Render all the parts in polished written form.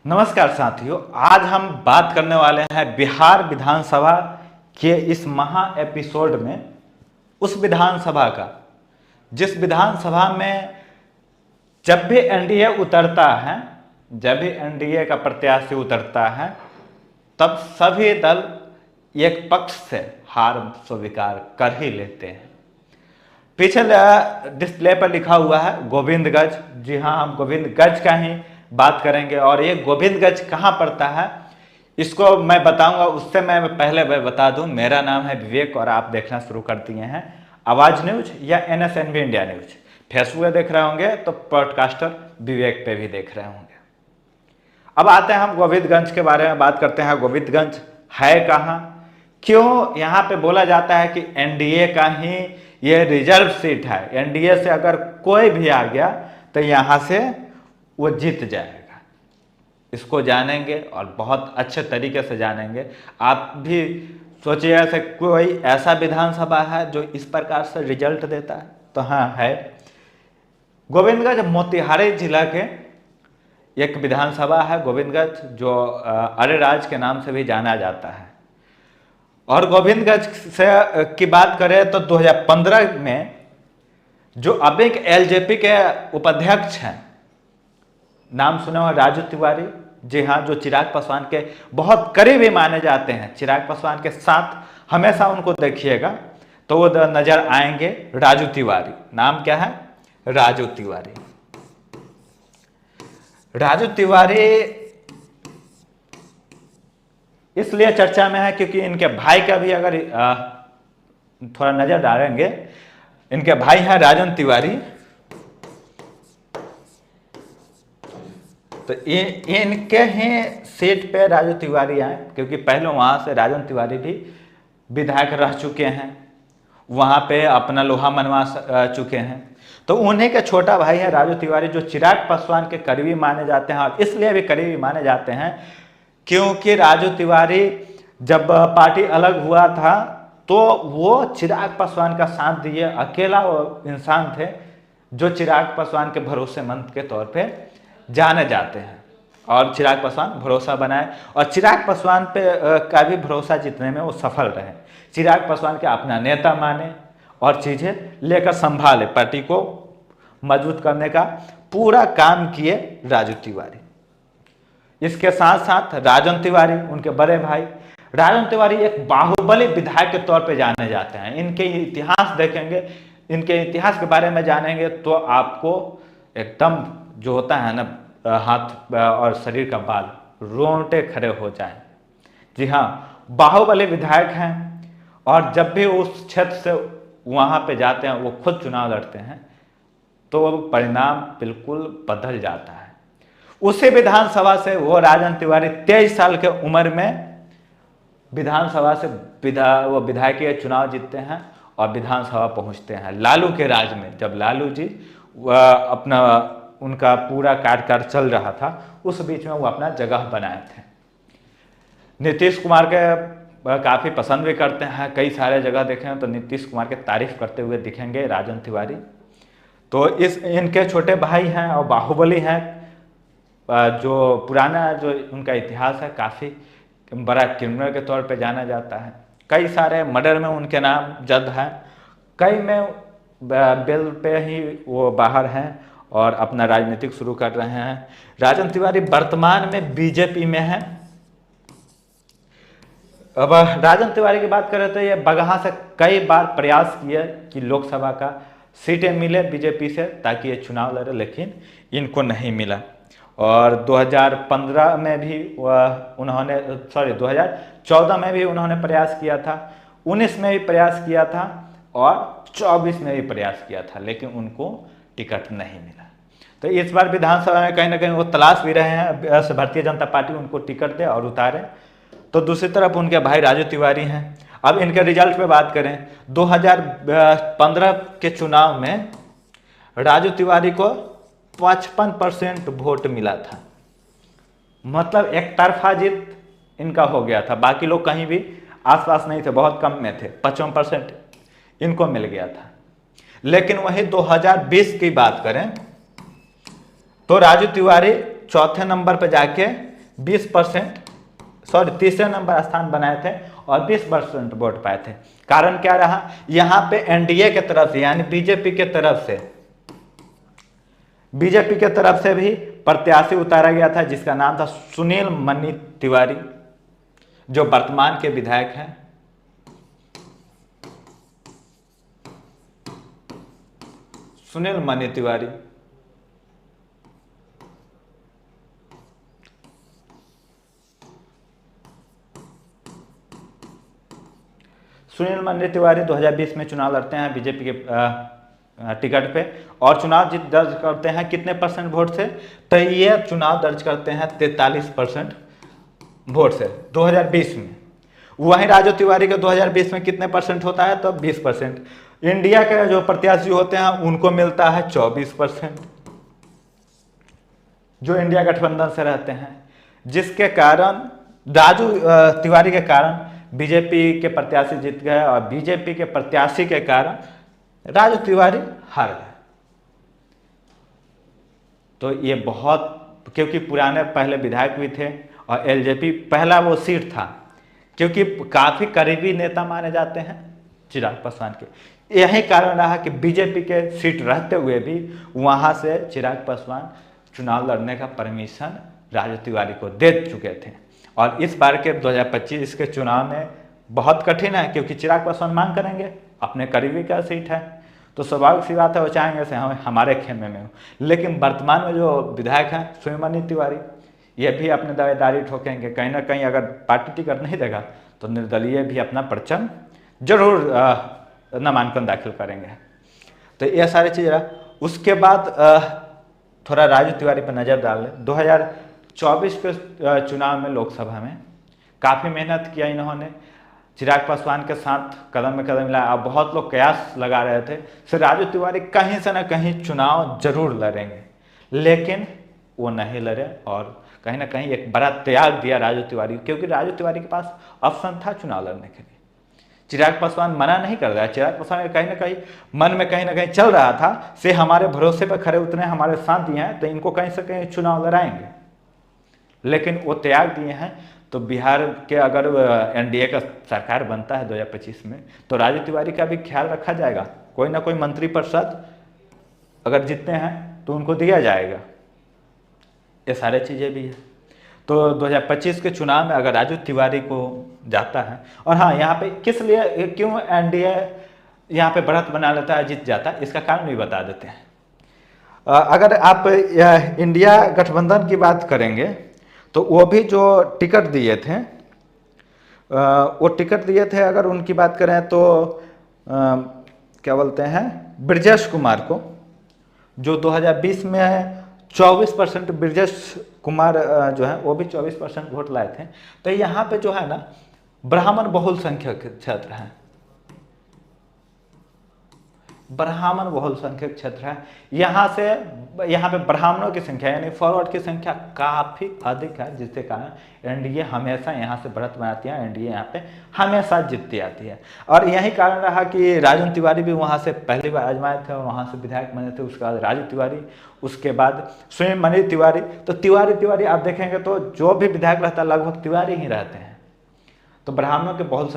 नमस्कार साथियों, आज हम बात करने वाले हैं बिहार विधानसभा के इस महा एपिसोड में उस विधानसभा का जिस विधानसभा में जब भी एनडीए उतरता है, जब भी एनडीए का प्रत्याशी उतरता है, तब सभी दल एक पक्ष से हार स्वीकार कर ही लेते हैं। पीछे डिस्प्ले पर लिखा हुआ है गोविंदगंज। जी हाँ, हम गोविंदगंज का ही बात करेंगे और ये गोविंदगंज कहाँ पड़ता है इसको मैं बताऊंगा। उससे मैं पहले बता दूं, मेरा नाम है विवेक और आप देखना शुरू कर दिए हैं आवाज न्यूज या NSNB इंडिया न्यूज। फेसबुक पे देख रहे होंगे तो पॉडकास्टर विवेक पे भी देख रहे होंगे। अब आते हैं हम गोविंदगंज के बारे में बात करते हैं। गोविंदगंज है कहाँ, क्यों यहाँ पे बोला जाता है कि एनडीए का ही ये रिजर्व सीट है, एनडीए से अगर कोई भी आ गया तो यहाँ से वो जीत जाएगा। इसको जानेंगे और बहुत अच्छे तरीके से जानेंगे। आप भी सोचिए ऐसे कोई ऐसा विधानसभा है जो इस प्रकार से रिजल्ट देता है, तो हाँ है। गोविंदगंज मोतिहारी जिला के एक विधानसभा है गोविंदगंज, जो अरेराज के नाम से भी जाना जाता है। और गोविंदगंज से की बात करें तो 2015 में जो अब एक एलजेपी के उपाध्यक्ष हैं, नाम सुना हुआ राजू तिवारी। जी हाँ, जो चिराग पासवान के बहुत करीबी माने जाते हैं, चिराग पासवान के साथ हमेशा उनको देखिएगा तो वो नजर आएंगे। राजू तिवारी, नाम क्या है? राजू तिवारी। राजू तिवारी इसलिए चर्चा में है क्योंकि इनके भाई का भी अगर थोड़ा नजर डालेंगे, इनके भाई हैं राजन तिवारी। तो इनके ही सीट पे राजू तिवारी आए, क्योंकि पहले वहां से राजन तिवारी भी विधायक रह चुके हैं, वहां पे अपना लोहा मनवा चुके हैं। तो उन्हीं के छोटा भाई है राजू तिवारी, जो चिराग पासवान के करीबी माने जाते हैं। और इसलिए भी करीबी माने जाते हैं क्योंकि राजू तिवारी जब पार्टी अलग हुआ था तो वो चिराग पासवान का साथ दिए, अकेला वो इंसान थे जो चिराग पासवान के भरोसेमंद के तौर पे जाने जाते हैं। और चिराग पासवान भरोसा बनाए और चिराग पासवान पे का भी भरोसा जीतने में वो सफल रहे। चिराग पासवान के अपना नेता माने और चीज़ें लेकर संभाले, पार्टी को मजबूत करने का पूरा काम किए राजू तिवारी। इसके साथ साथ राजन तिवारी, उनके बड़े भाई। राजन तिवारी एक बाहुबली विधायक के तौर पे जाने जाते हैं। इनके इतिहास देखेंगे, इनके इतिहास के बारे में जानेंगे तो आपको एकदम जो होता है ना, हाथ और शरीर का बाल रोंगटे खड़े हो जाएं। जी हाँ, बाहुबली विधायक हैं और जब भी उस क्षेत्र से वहाँ पे जाते हैं, वो खुद चुनाव लड़ते हैं, तो परिणाम बिल्कुल बदल जाता है। उसी विधानसभा से वो राजन तिवारी 23 साल के उम्र में विधानसभा से वो विधायकीय चुनाव जीतते हैं और विधानसभा पहुंचते हैं लालू के राज में। जब लालू जी अपना उनका पूरा कार्यकाल चल रहा था, उस बीच में वो अपना जगह बनाए थे। नीतीश कुमार के काफ़ी पसंद भी करते हैं, कई सारे जगह देखे हैं तो नीतीश कुमार के तारीफ करते हुए दिखेंगे राजन तिवारी। तो इनके छोटे भाई हैं और बाहुबली हैं, जो पुराना जो उनका इतिहास है, काफ़ी बड़ा क्रिमिनल के तौर पे जाना जाता है। कई सारे मर्डर में उनके नाम जद है, कई में बेल पे ही वो बाहर हैं और अपना राजनीतिक शुरू कर रहे हैं। राजन तिवारी वर्तमान में बीजेपी में है। अब राजन तिवारी की बात करें तो ये बगहा से कई बार प्रयास किए कि लोकसभा का सीटें मिले बीजेपी से ताकि ये चुनाव लड़े, लेकिन इनको नहीं मिला। और 2015 में भी उन्होंने 2014 में भी उन्होंने प्रयास किया था, 19 में भी प्रयास किया था और 24 में भी प्रयास किया था, लेकिन उनको टिकट नहीं मिला। तो इस बार विधानसभा में कहीं ना कहीं वो तलाश भी रहे हैं भारतीय जनता पार्टी उनको टिकट दे और उतारे। तो दूसरी तरफ उनके भाई राजू तिवारी हैं। अब इनके रिजल्ट पे बात करें, 2015 के चुनाव में राजू तिवारी को 55% वोट मिला था, मतलब एक तरफा जीत इनका हो गया था। बाकी लोग कहीं भी आसपास नहीं थे, बहुत कम में थे, 55% इनको मिल गया था। लेकिन वही 2020 की बात करें तो राजू तिवारी चौथे नंबर पर जाके 20%, सॉरी तीसरे नंबर स्थान बनाए थे और 20% वोट पाए थे। कारण क्या रहा, यहाँ पे एनडीए के तरफ से यानी बीजेपी के तरफ से भी प्रत्याशी उतारा गया था जिसका नाम था सुनील मनी तिवारी, जो वर्तमान के विधायक हैं। सुनील मनी तिवारी सुनील मनी तिवारी 2020 में चुनाव लड़ते हैं बीजेपी के टिकट पे और चुनाव जीत दर्ज करते हैं कितने % वोट से, तो ये चुनाव दर्ज करते हैं 43% वोट से 2020 में। वहीं राजू तिवारी का 2020 में कितने % होता है, तो 20%। इंडिया के जो प्रत्याशी होते हैं उनको मिलता है 24%, जो इंडिया गठबंधन से रहते हैं, जिसके कारण राजू तिवारी के कारण बीजेपी के प्रत्याशी जीत गए और बीजेपी के प्रत्याशी के कारण राजू तिवारी हार गए। तो ये बहुत, क्योंकि पुराने पहले विधायक भी थे और एलजेपी पहला वो सीट था, क्योंकि काफ़ी करीबी नेता माने जाते हैं चिराग पासवान के। यही कारण रहा कि बीजेपी के सीट रहते हुए भी वहाँ से चिराग पासवान चुनाव लड़ने का परमिशन राजू तिवारी को दे चुके थे। और इस बार के 2025 के चुनाव में बहुत कठिन है, क्योंकि चिराग पासवान मांग करेंगे, अपने करीबी का सीट है, तो स्वाभाविक सी बात है वो चाहेंगे से हमारे खेमे में हो। लेकिन वर्तमान में जो विधायक हैं सुनील मनी तिवारी, ये भी अपने दावेदारी ठोकेंगे, कहीं ना कहीं अगर पार्टी टिकट नहीं देगा तो निर्दलीय भी अपना परचम जरूर नामांकन दाखिल करेंगे। तो ये सारी चीज़ रहा। उसके बाद थोड़ा राजू तिवारी पर नज़र डाल लें। 2024 के चुनाव में लोकसभा में काफ़ी मेहनत किया इन्होंने, चिराग पासवान के साथ कदम में कदम मिलाया। अब बहुत लोग कयास लगा रहे थे सर राजू तिवारी कहीं से ना कहीं चुनाव जरूर लड़ेंगे, लेकिन वो नहीं लड़े और कहीं ना कहीं एक बड़ा त्याग दिया राजू तिवारी, क्योंकि राजू तिवारी के पास ऑप्शन था चुनाव लड़ने के लिए। चिराग पासवान मना नहीं कर रहा है, चिराग पासवान कहीं ना कहीं मन में कहीं ना कहीं चल रहा था से हमारे भरोसे पर खड़े उतरे, हमारे साथ दिए हैं तो इनको कहीं से कहीं चुनाव लड़ाएंगे, लेकिन वो त्याग दिए हैं। तो बिहार के अगर एनडीए का सरकार बनता है 2025 में तो राजू तिवारी का भी ख्याल रखा जाएगा, कोई ना कोई मंत्री परिषद अगर जीतते हैं तो उनको दिया जाएगा। ये सारे चीज़ें भी है। तो 2025 के चुनाव में अगर राजू तिवारी को जाता है, और हाँ यहाँ पे किस लिए क्यों एनडीए यहाँ पे बढ़त बना लेता है, जीत जाता है, इसका कारण भी बता देते हैं। अगर आप इंडिया गठबंधन की बात करेंगे तो वो भी जो टिकट दिए थे अगर उनकी बात करें तो क्या बोलते हैं ब्रजेश कुमार को, जो 2020 में 24% ब्रजेश कुमार जो है वो भी 24% वोट लाए थे। तो यहाँ पे जो है ना ब्राह्मण बहुल संख्यक क्षेत्र है, ब्राह्मण बहुल संख्यक क्षेत्र है। यहाँ पे ब्राह्मणों की संख्या यानी फॉरवर्ड की संख्या काफ़ी अधिक है, जिसके कारण एनडीए हमेशा यहाँ से बढ़त बनाती है, एनडीए यहाँ पे हमेशा जीतती आती है। और यही कारण रहा कि राजू तिवारी भी वहाँ से पहली बार आजमाए थे और वहाँ से विधायक बने थे। उसके बाद राजू तिवारी, उसके बाद सुनील मनी तिवारी। तो तिवारी आप देखेंगे तो जो भी विधायक रहता है लगभग तिवारी ही रहते हैं। तो ब्राह्मणों के बहुल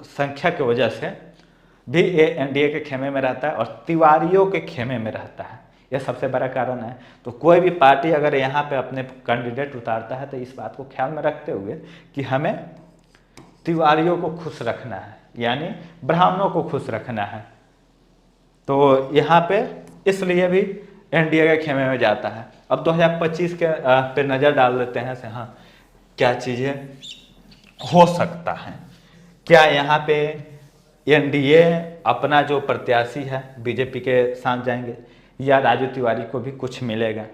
संख्या की वजह से भी ये एनडीए के खेमे में रहता है और तिवारियों के खेमे में रहता है, यह सबसे बड़ा कारण है। तो कोई भी पार्टी अगर यहाँ पे अपने कैंडिडेट उतारता है तो इस बात को ख्याल में रखते हुए कि हमें तिवारियों को खुश रखना है, यानी ब्राह्मणों को खुश रखना है। तो यहाँ पे इसलिए भी एनडीए के खेमे में जाता है। अब 2025 के पे नज़र डाल लेते हैं से हाँ क्या चीज़ें हो सकता है, क्या यहाँ पे एनडीए अपना जो प्रत्याशी है बीजेपी के साथ जाएंगे या राजू तिवारी को भी कुछ मिलेगा,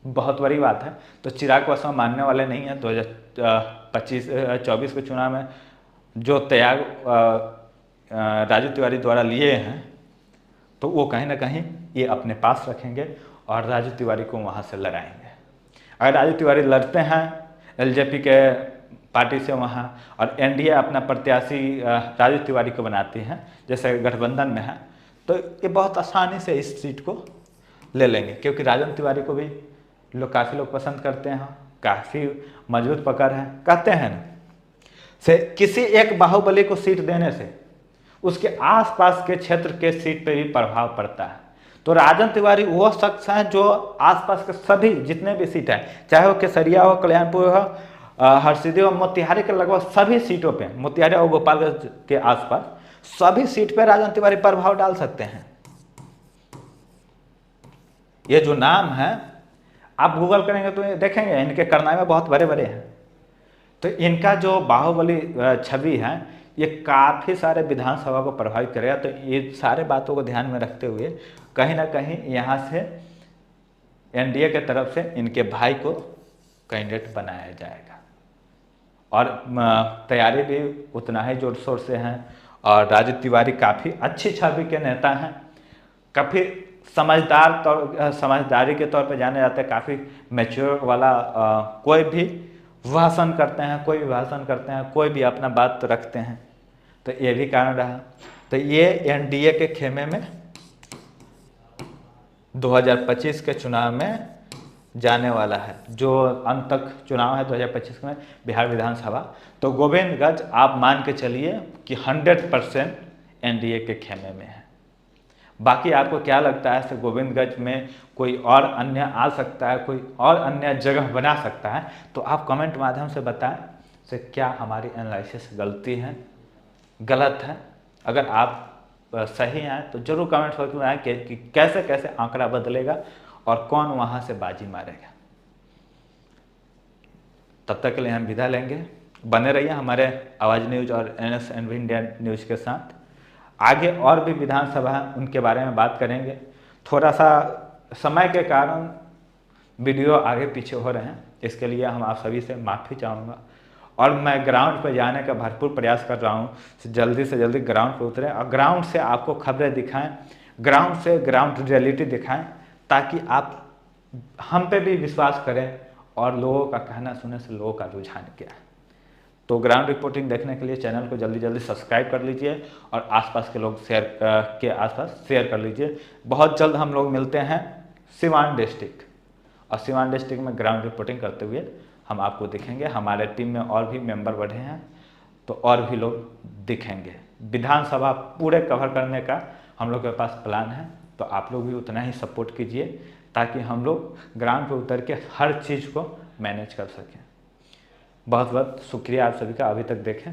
बहुत बड़ी बात है। तो चिराग पासवान मानने वाले नहीं है। 2024 के चुनाव में जो त्याग राजू तिवारी द्वारा लिए हैं तो वो कहीं ना कहीं ये अपने पास रखेंगे और राजू तिवारी को वहाँ से लड़ाएंगे। अगर राजू तिवारी लड़ते हैं एलजेपी के पार्टी से वहाँ और एनडीए अपना प्रत्याशी राजू तिवारी को बनाती हैं जैसे गठबंधन में है, तो ये बहुत आसानी से इस सीट को ले लेंगे, क्योंकि राजू तिवारी को भी काफ़ी लोग पसंद करते हैं काफ़ी मजबूत पकड़ है। कहते हैं ना, से किसी एक बाहुबली को सीट देने से उसके आसपास के क्षेत्र के सीट पे भी प्रभाव पड़ता है। तो राजन तिवारी वो शख्स हैं जो आसपास के सभी जितने भी सीट हैं, चाहे वो केसरिया हो, कल्याणपुर हो, हरसिद्धि हो, मोतिहारी के लगभग सभी सीटों पे, मोतिहारी और गोपालगंज के आसपास सभी सीट पे राजन तिवारी प्रभाव डाल सकते हैं। ये जो नाम है आप गूगल करेंगे तो देखेंगे इनके कारनामे बहुत बड़े बड़े हैं। तो इनका जो बाहुबली छवि है ये काफ़ी सारे विधानसभा को प्रभावित करेगा। तो ये सारे बातों को ध्यान में रखते हुए कहीं ना कहीं यहाँ से एनडीए के तरफ से इनके भाई को कैंडिडेट बनाया जाएगा और तैयारी भी उतना ही जोर शोर से हैं। और राजू तिवारी काफ़ी अच्छी छवि के नेता हैं, काफ़ी समझदारी के तौर पे जाने जाते हैं, काफ़ी मैच्योर वाला कोई भी भाषण करते हैं, कोई भी अपना बात रखते हैं। तो ये भी कारण रहा। तो ये एनडीए के खेमे में 2025 के चुनाव में जाने वाला है, जो अंत तक चुनाव है 2025 में बिहार विधानसभा। तो गोविंदगंज आप मान के चलिए कि 100% एनडीए के खेमे में है। बाकी आपको क्या लगता है कि गोविंदगंज में कोई और अन्य आ सकता है, कोई और अन्य जगह बना सकता है? तो आप कमेंट माध्यम से बताएं से क्या हमारी एनालिसिस गलत है। अगर आप सही हैं तो जरूर कमेंट करके बताएं कि कैसे कैसे आंकड़ा बदलेगा और कौन वहाँ से बाजी मारेगा। तब तक के लिए हम विदा लेंगे। बने रहिए हमारे आवाज़ न्यूज़ और NSNV इंडिया न्यूज़ के साथ। आगे और भी विधानसभा उनके बारे में बात करेंगे। थोड़ा सा समय के कारण वीडियो आगे पीछे हो रहे हैं, इसके लिए हम आप सभी से माफ़ी चाहूँगा। और मैं ग्राउंड पर जाने का भरपूर प्रयास कर रहा हूँ, जल्दी से जल्दी ग्राउंड पर उतरें और ग्राउंड से आपको खबरें दिखाएं, ग्राउंड से ग्राउंड रियलिटी दिखाएं, ताकि आप हम पे भी विश्वास करें और लोगों का कहना सुनने से लोगों का रुझान क्या है। तो ग्राउंड रिपोर्टिंग देखने के लिए चैनल को जल्दी जल्दी सब्सक्राइब कर लीजिए और आसपास के लोग शेयर कर लीजिए। बहुत जल्द हम लोग मिलते हैं सिवान डिस्ट्रिक्ट, और सिवान डिस्ट्रिक्ट में ग्राउंड रिपोर्टिंग करते हुए हम आपको दिखेंगे। हमारे टीम में और भी मेंबर बढ़े हैं तो और भी लोग दिखेंगे। विधानसभा पूरे कवर करने का हम लोग के पास प्लान है, तो आप लोग भी उतना ही सपोर्ट कीजिए ताकि हम लोग ग्राउंड पर उतर के हर चीज़ को मैनेज कर सकें। बहुत बहुत शुक्रिया आप सभी का अभी तक देखें।